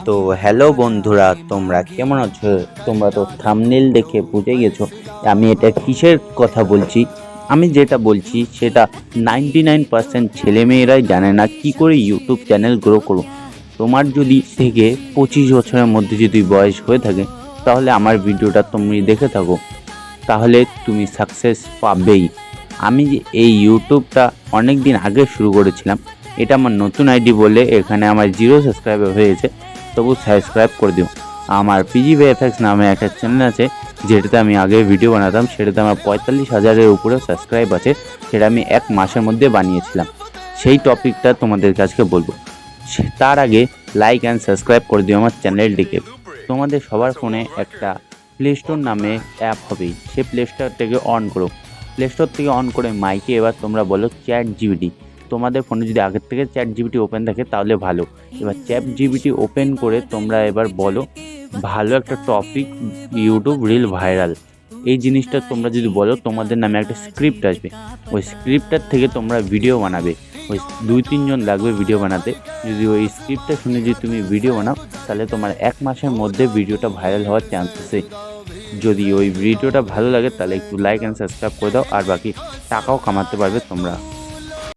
তো হ্যালো বন্ধুরা, তোমরা কেমন আছো? তোমরা তো থাম্বনেল দেখে বুঝে গেছো আমি এটা কিসের কথা বলছি। আমি যেটা বলছি সেটা 99% ছেলেমেয়েরাই জানে না কি করে ইউটিউব চ্যানেল গ্রো করো। তোমার যদি থেকে 25 বছরের মধ্যে যদি বয়স হয়ে থাকে, তাহলে আমার ভিডিওটা তুমি দেখে থাকো, তাহলে তুমি সাকসেস পাবেই। আমি যে এই ইউটিউবটা অনেক দিন আগে শুরু করেছিলাম, এটা আমার নতুন আইডি বলে এখানে আমার 0 সাবস্ক্রাইবার হয়েছে, তবু সাবস্ক্রাইব করে দিও। আমার PGVFX নামে একটা চ্যানেল আছে, যেটাতে আমি আগে ভিডিও বানাতাম, সেটাতে আমার 45,000-এর উপরে সাবস্ক্রাইব আছে। সেটা আমি 1 মাসের মধ্যে বানিয়েছিলাম। সেই টপিকটা তোমাদের কাছে বলবো। তার আগে লাইক অ্যান্ড সাবস্ক্রাইব করে দিও আমার চ্যানেলটিকে। তোমাদের সবার ফোনে একটা প্লে স্টোর নামে অ্যাপ হবেই, সে প্লে স্টোর থেকে অন করো। প্লে স্টোর থেকে অন করে মাইকে এবার তোমরা বলো ChatGPT। তোমাদের ফোনে যদি আগের থেকে ChatGPT ওপেন থাকে তাহলে ভালো। এবার ChatGPT ওপেন করে তোমরা এবার বলো ভালো একটা টপিক, ইউটিউব রিল ভাইরাল। এই জিনিসটা তোমরা যদি বলো, তোমাদের নামে একটা স্ক্রিপ্ট আসবে। ওই স্ক্রিপ্টটার থেকে তোমরা ভিডিও বানাবে। ওই 2-3 জন লাগবে ভিডিও বানাতে। যদি ওই স্ক্রিপ্টটা শুনে যদি তুমি ভিডিও বানাও, তাহলে তোমার 1 মাসের মধ্যে ভিডিওটা ভাইরাল হওয়ার চান্স আছে। যদি ওই ভিডিওটা ভালো লাগে তাহলে একটু লাইক অ্যান্ড সাবস্ক্রাইব করে দাও, আর বাকি টাকাও কামাতে পারবে তোমরা।